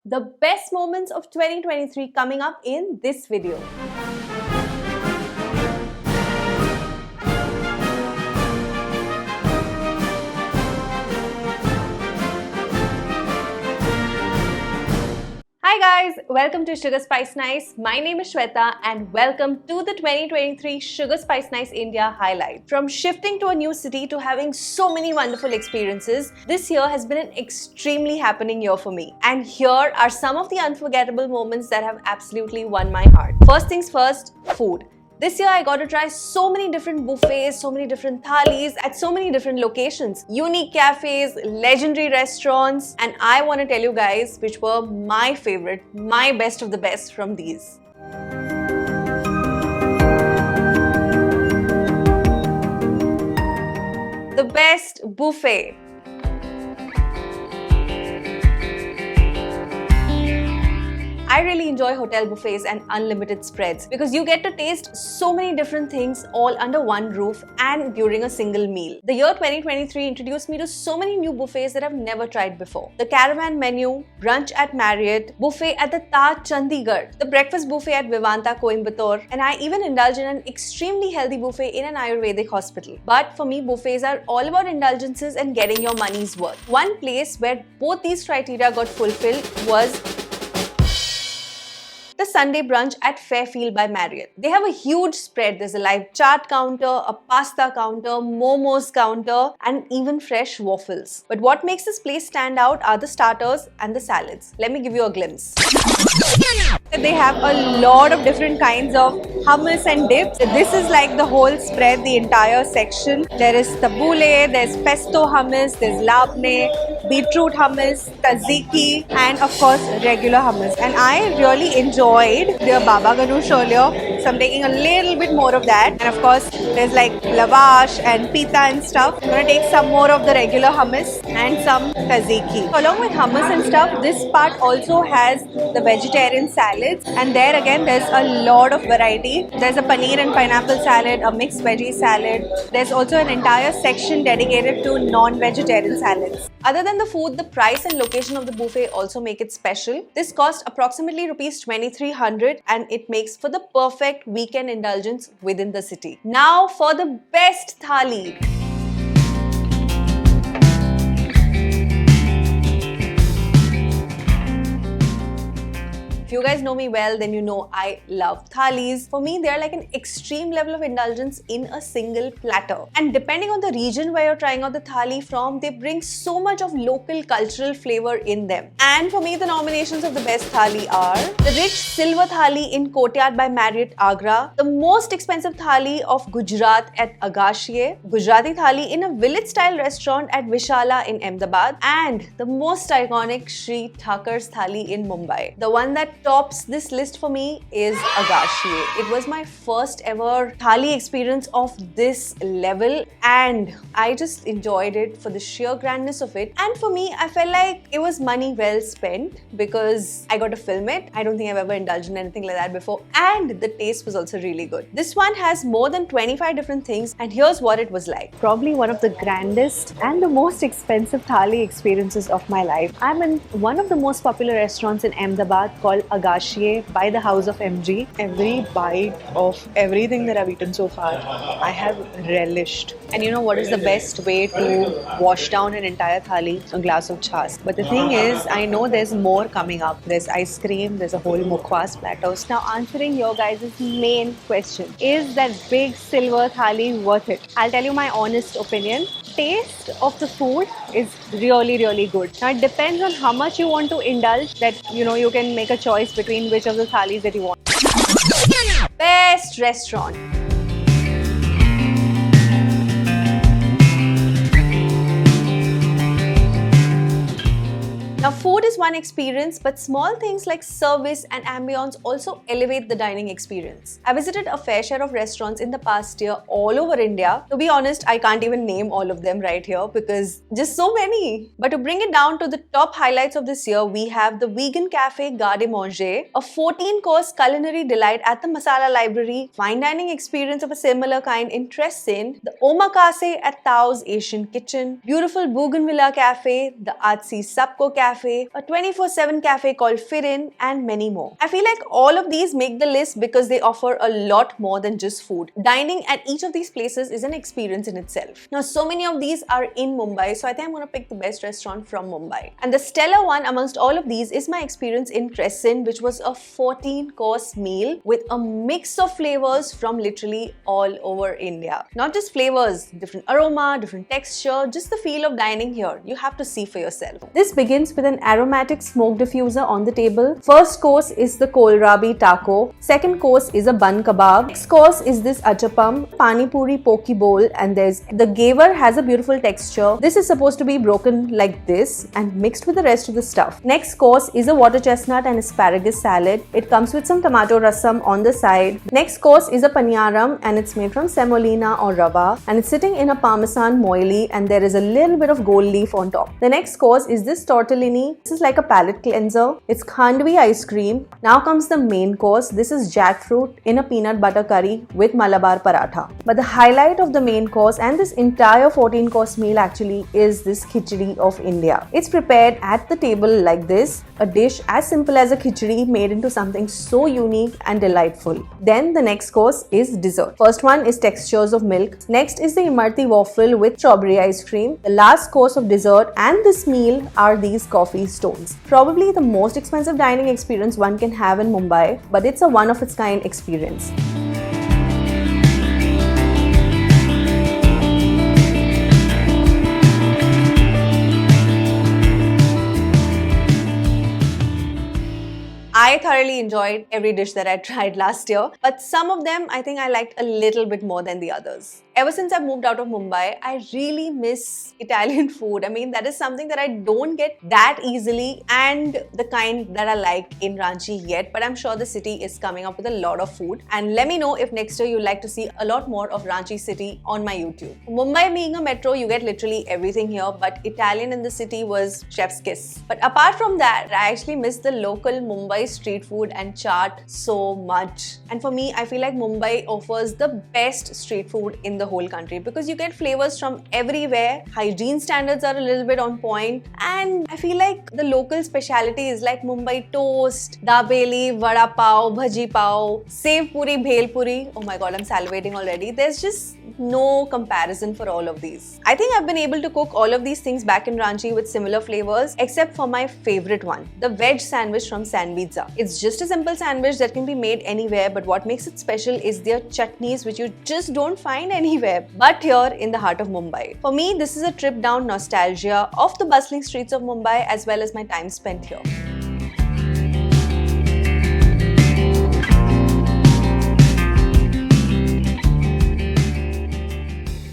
The best moments of 2023 coming up in this video. Hi guys, welcome to SugarSpiceNice. My name is Shweta and welcome to the 2023 SugarSpiceNice India highlight. From shifting to a new city to having so many wonderful experiences, this year has been an extremely happening year for me. And here are some of the unforgettable moments that have absolutely won my heart. First things first, food. This year I got to try so many different buffets, so many different thalis at so many different locations, unique cafes, legendary restaurants, and I want to tell you guys which were my favorite, my best of the best from these. The best buffet. I really enjoy hotel buffets and unlimited spreads because you get to taste so many different things all under one roof and during a single meal. The year 2023 introduced me to so many new buffets that I've never tried before. The caravan menu, brunch at Marriott, buffet at the Taj Chandigarh, the breakfast buffet at Vivanta Coimbatore, and I even indulged in an extremely healthy buffet in an Ayurvedic hospital. But for me, buffets are all about indulgences and getting your money's worth. One place where both these criteria got fulfilled was the Sunday brunch at Fairfield by Marriott. They have a huge spread. There's a live chaat counter, a pasta counter, momos counter, and even fresh waffles. But what makes this place stand out are the starters and the salads. Let me give you a glimpse. They have a lot of different kinds of hummus and dips. This is like the whole spread, the entire section. There is tabbouleh, there's pesto hummus, there's labne, beetroot hummus, tzatziki, and of course regular hummus. And I really enjoyed their baba ganoush earlier, so I'm taking a little bit more of that. And of course there's like lavash and pita and stuff. I'm gonna take some more of the regular hummus and some tzatziki. So along with hummus and stuff, this part also has the vegetarian salads, and there again there's a lot of variety. There's a paneer and pineapple salad, a mixed veggie salad. There's also an entire section dedicated to non-vegetarian salads. Other than the food, the price and location of the buffet also make it special. This cost approximately rupees 2300 and it makes for the perfect weekend indulgence within the city. Now for the best thali. If you guys know me well, then you know I love thalis. For me, they're like an extreme level of indulgence in a single platter. And depending on the region where you're trying out the thali from, they bring so much of local cultural flavor in them. And for me, the nominations of the best thali are the rich silver thali in Courtyard by Marriott, Agra, the most expensive thali of Gujarat at Agashiye, Gujarati thali in a village-style restaurant at Vishala in Ahmedabad, and the most iconic Sri Thakur's thali in Mumbai. The one that tops this list for me is Agashiye. It was my first ever thali experience of this level and I just enjoyed it for the sheer grandness of it. And for me, I felt like it was money well spent because I got to film it. I don't think I've ever indulged in anything like that before, and the taste was also really good. This one has more than 25 different things, and here's what it was like. Probably one of the grandest and the most expensive thali experiences of my life. I'm in one of the most popular restaurants in Ahmedabad called Agashiye by the House of MG. Every bite of everything that I've eaten so far, I have relished. And you know what is the best way to wash down an entire thali? A glass of chas. But the thing is, I know there's more coming up. There's ice cream, there's a whole mukhwas platters. Now answering your guys' main question, is that big silver thali worth it? I'll tell you my honest opinion. Taste of the food is really good. Now it depends on how much you want to indulge, that you can make a choice between which of the thalis that you want. Best restaurant. Now food is one experience, but small things like service and ambience also elevate the dining experience. I visited a fair share of restaurants in the past year all over India. To be honest, I can't even name all of them right here because just so many. But to bring it down to the top highlights of this year, we have the vegan cafe Garde Manger, a 14-course culinary delight at the Masala Library, fine dining experience of a similar kind in Tressin, the Omakase at Tao's Asian Kitchen, beautiful Bougainvillea Cafe, the artsy Subco Cafe, cafe, a 24/7 cafe called Firin, and many more. I feel like all of these make the list because they offer a lot more than just food. Dining at each of these places is an experience in itself. Now, so many of these are in Mumbai, so I think I'm going to pick the best restaurant from Mumbai. And the stellar one amongst all of these is my experience in Crescent, which was a 14-course meal with a mix of flavors from literally all over India. Not just flavors, different aroma, different texture, just the feel of dining here. You have to see for yourself. This begins with an aromatic smoke diffuser on the table. First course is the kohlrabi taco. Second course is a bun kebab. Next course is this achapam, pani puri poke bowl, and there's the gaver has a beautiful texture. This is supposed to be broken like this and mixed with the rest of the stuff. Next course is a water chestnut and asparagus salad. It comes with some tomato rasam on the side. Next course is a paniyaram, and it's made from semolina or rava, and it's sitting in a parmesan moili, and there is a little bit of gold leaf on top. The next course is this tortellini. This is like a palate cleanser. It's khandvi ice cream. Now comes the main course. This is jackfruit in a peanut butter curry with Malabar paratha. But the highlight of the main course and this entire 14-course meal actually is this khichdi of India. It's prepared at the table like this, a dish as simple as a khichdi made into something so unique and delightful. Then the next course is dessert. First one is textures of milk. Next is the Imarti waffle with strawberry ice cream. The last course of dessert and this meal are these coffee stones. Probably the most expensive dining experience one can have in Mumbai, but it's a one-of-its-kind experience. I thoroughly enjoyed every dish that I tried last year, but some of them I think I liked a little bit more than the others. Ever since I moved out of Mumbai, I really miss Italian food. I mean, that is something that I don't get that easily and the kind that I like in Ranchi yet, but I'm sure the city is coming up with a lot of food. And let me know if next year you'd like to see a lot more of Ranchi city on my YouTube. Mumbai being a metro, you get literally everything here, but Italian in the city was chef's kiss. But apart from that, I actually miss the local Mumbai street food and chaat so much. And for me, I feel like Mumbai offers the best street food in the whole country because you get flavors from everywhere. Hygiene standards are a little bit on point, and I feel like the local specialities like Mumbai toast, dabeli, vada pav, bhaji pav, sev puri, bhel puri. Oh my god, I'm salivating already. There's just no comparison for all of these. I think I've been able to cook all of these things back in Ranchi with similar flavors, except for my favorite one, the veg sandwich from Sandwich. It's just a simple sandwich that can be made anywhere, but what makes it special is their chutneys, which you just don't find anywhere but here in the heart of Mumbai. For me, this is a trip down nostalgia of the bustling streets of Mumbai as well as my time spent here.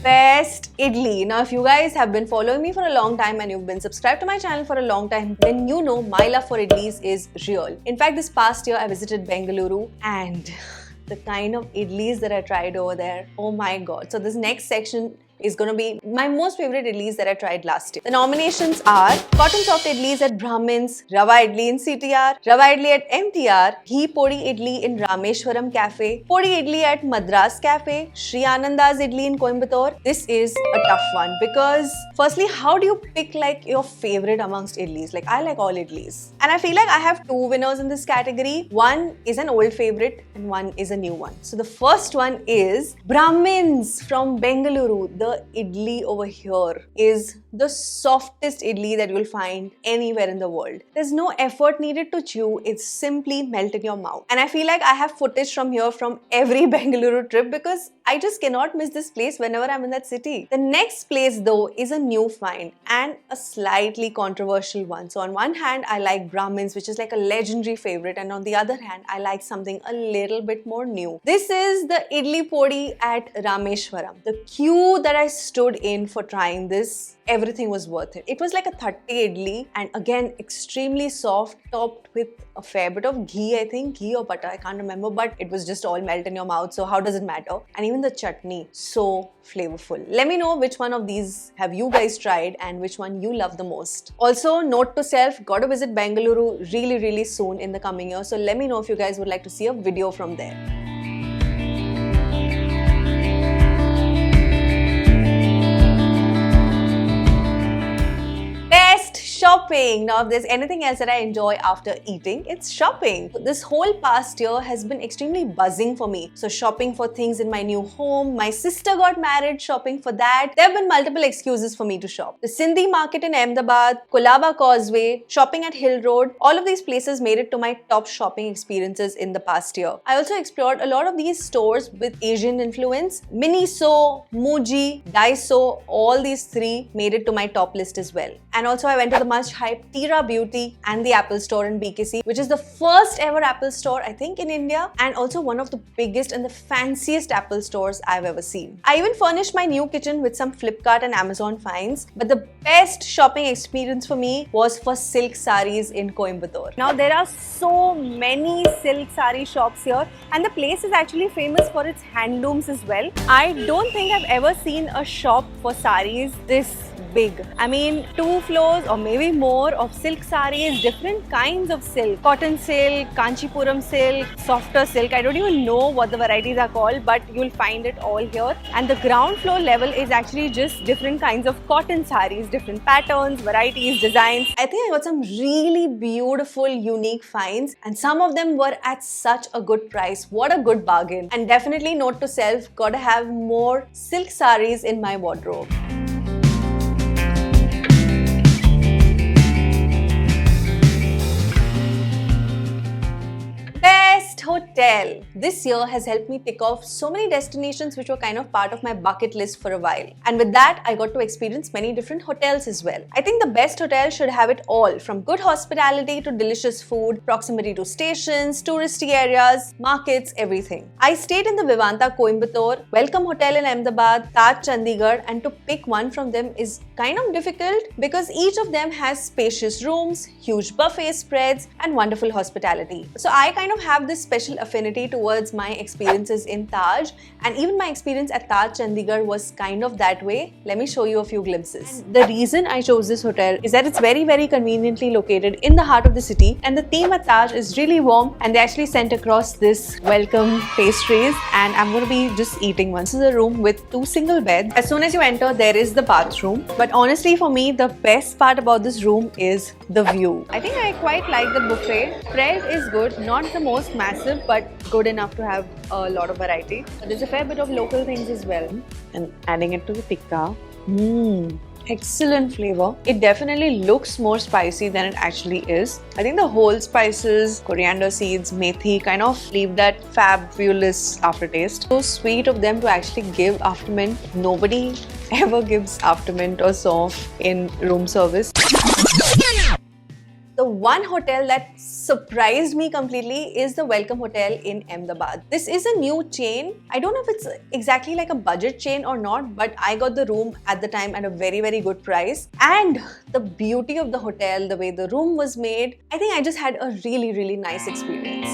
Best idli. Now, if you guys have been following me for a long time and you've been subscribed to my channel for a long time, then you know my love for idlis is real. In fact, this past year I visited Bengaluru and the kind of idlis that I tried over there, oh my god. So this next section is going to be my most favorite idlis that I tried last year. The nominations are cotton soft idlis at Brahmins, Rava idli in CTR, Rava idli at MTR, ghee podi idli in Rameshwaram Cafe, podi idli at Madras Cafe, Sri Ananda's idli in Coimbatore. This is a tough one because firstly, how do you pick like your favorite amongst idlis? Like I like all idlis. And I feel like I have two winners in this category. One is an old favorite and one is a new one. So the first one is Brahmins from Bengaluru. The idli over here is the softest idli that you'll find anywhere in the world. There's no effort needed to chew, it's simply melt in your mouth. And I feel like I have footage from here from every Bengaluru trip because I just cannot miss this place whenever I'm in that city. The next place though is a new find and a slightly controversial one. So on one hand, I like Brahmins, which is like a legendary favorite, and on the other hand, I like something a little bit more new. This is the idli podi at Rameshwaram. The queue that I stood in for trying this, everything was worth it. It was like a 30 idli and again extremely soft, topped with a fair bit of ghee, I think, ghee or butter, I can't remember, but it was just all melt in your mouth, so how does it matter? And even the chutney, so flavorful. Let me know which one of these have you guys tried and which one you love the most. Also, note to self, gotta visit Bengaluru really soon in the coming year, so let me know if you guys would like to see a video from there. shopping. Now, if there's anything else that I enjoy after eating, it's shopping. This whole past year has been extremely buzzing for me. So shopping for things in my new home, my sister got married, shopping for that. There have been multiple excuses for me to shop. The Sindhi market in Ahmedabad, Kolaba Causeway, shopping at Hill Road, all of these places made it to my top shopping experiences in the past year. I also explored a lot of these stores with Asian influence. Miniso, Muji, Daiso, all these three made it to my top list as well. And also I went to the much hyped Tira Beauty and the Apple store in BKC, which is the first ever Apple store I think in India, and also one of the biggest and the fanciest Apple stores I've ever seen. I even furnished my new kitchen with some Flipkart and Amazon finds, but the best shopping experience for me was for silk saris in Coimbatore. Now there are so many silk sari shops here, and the place is actually famous for its handlooms as well. I don't think I've ever seen a shop for saris this big. I mean, 2 floors or maybe more of silk saris, different kinds of silk. Cotton silk, Kanchipuram silk, softer silk. I don't even know what the varieties are called, but you'll find it all here. And the ground floor level is actually just different kinds of cotton saris, different patterns, varieties, designs. I think I got some really beautiful, unique finds, and some of them were at such a good price. What a good bargain. And definitely note to self, gotta have more silk saris in my wardrobe. Hotel. This year has helped me tick off so many destinations which were kind of part of my bucket list for a while. And with that, I got to experience many different hotels as well. I think the best hotel should have it all, from good hospitality to delicious food, proximity to stations, touristy areas, markets, everything. I stayed in the Vivanta Coimbatore, Welcome Hotel in Ahmedabad, Taj Chandigarh, and to pick one from them is kind of difficult because each of them has spacious rooms, huge buffet spreads, and wonderful hospitality. So I kind of have this special affinity towards my experiences in Taj, and even my experience at Taj Chandigarh was kind of that way. Let me show you a few glimpses. The reason I chose this hotel is that it's very conveniently located in the heart of the city, and the theme at Taj is really warm, and they actually sent across this welcome pastries, and I'm going to be just eating one. This is a room with 2 single beds. As soon as you enter, there is the bathroom, but honestly for me the best part about this room is the view. I think I quite like the buffet. Spread is good, not the most massive, but good enough to have a lot of variety. There's a fair bit of local things as well. And adding it to the tikka. Excellent flavor. It definitely looks more spicy than it actually is. I think the whole spices, coriander seeds, methi kind of leave that fabulous aftertaste. So sweet of them to actually give aftermint. Nobody ever gives aftermint or soft in room service. The one hotel that surprised me completely is the Welcome Hotel in Ahmedabad. This is a new chain. I don't know if it's exactly like a budget chain or not, but I got the room at the time at a very good price. And the beauty of the hotel, the way the room was made, I think I just had a really nice experience.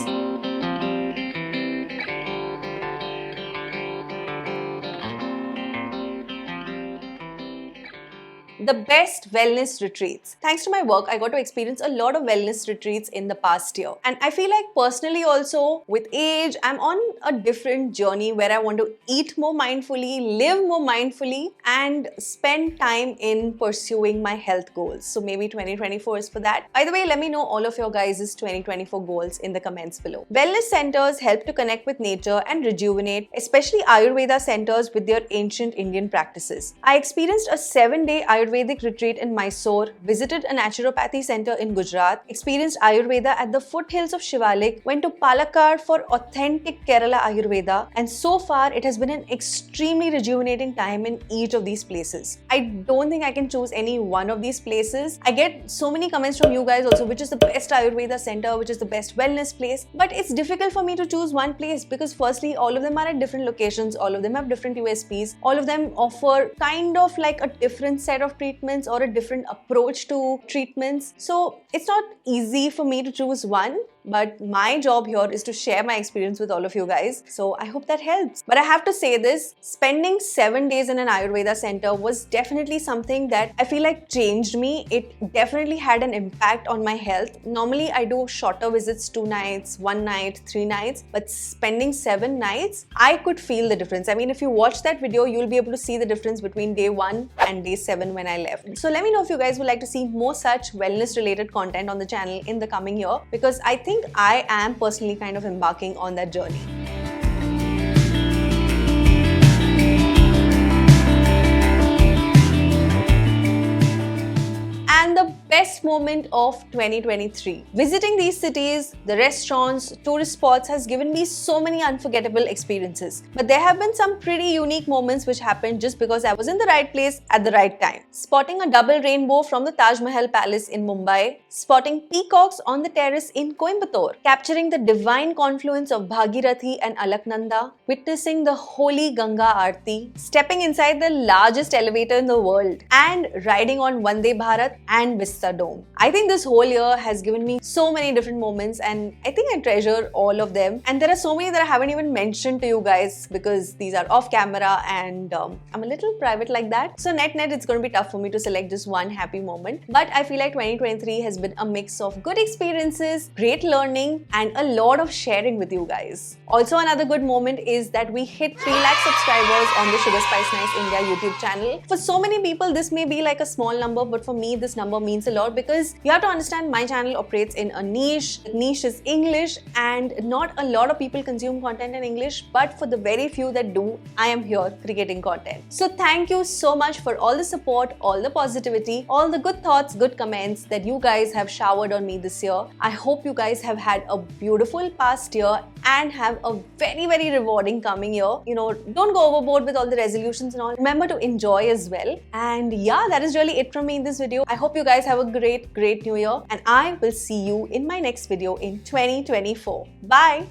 The best wellness retreats. Thanks to my work, I got to experience a lot of wellness retreats in the past year. And I feel like personally also, with age, I'm on a different journey where I want to eat more mindfully, live more mindfully, and spend time in pursuing my health goals. So maybe 2024 is for that. By the way, let me know all of your guys' 2024 goals in the comments below. Wellness centers help to connect with nature and rejuvenate, especially Ayurveda centers with their ancient Indian practices. I experienced a 7-day Ayurvedic retreat in Mysore, visited a naturopathy center in Gujarat, experienced Ayurveda at the foothills of Shivalik, went to Palakkad for authentic Kerala Ayurveda, and so far it has been an extremely rejuvenating time in each of these places. I don't think I can choose any one of these places. I get so many comments from you guys also, which is the best Ayurveda center, which is the best wellness place, but it's difficult for me to choose one place because firstly, all of them are at different locations, all of them have different USPs, all of them offer kind of like a different set of treatments or a different approach to treatments. So it's not easy for me to choose one. but my job here is to share my experience with all of you guys. So I hope that helps. But I have to say this, spending 7 days in an Ayurveda center was definitely something that I feel like changed me. It definitely had an impact on my health. Normally I do shorter visits, 2 nights, 1 night, 3 nights, but spending 7 nights, I could feel the difference. I mean, if you watch that video, you'll be able to see the difference between day 1 and day 7 when I left. So let me know if you guys would like to see more such wellness related content on the channel in the coming year, because I think I am personally kind of embarking on that journey. And the best moment of 2023. Visiting these cities, the restaurants, tourist spots has given me so many unforgettable experiences. But there have been some pretty unique moments which happened just because I was in the right place at the right time. Spotting a double rainbow from the Taj Mahal Palace in Mumbai, spotting peacocks on the terrace in Coimbatore, capturing the divine confluence of Bhagirathi and Alaknanda, witnessing the holy Ganga Aarti, stepping inside the largest elevator in the world, and riding on Vande Bharat and Vista Dome. I think this whole year has given me so many different moments, and I think I treasure all of them. And there are so many that I haven't even mentioned to you guys because these are off camera and I'm a little private like that. So net it's going to be tough for me to select just one happy moment. But I feel like 2023 has been a mix of good experiences, great learning, and a lot of sharing with you guys. Also, another good moment is that we hit 3 lakh subscribers on the SugarSpiceNice India YouTube channel. For so many people, this may be like a small number, but for me, this number means a lot because you have to understand my channel operates in a niche. The niche is English, and not a lot of people consume content in English, but for the very few that do, I am here creating content. So thank you so much for all the support, all the positivity, all the good thoughts, good comments that you guys have showered on me this year. I hope you guys have had a beautiful past year and have a very, very rewarding coming year. You know, don't go overboard with all the resolutions and all. Remember to enjoy as well. And yeah, that is really it from me in this video. I hope you guys have a great new year, and I will see you in my next video in 2024. Bye!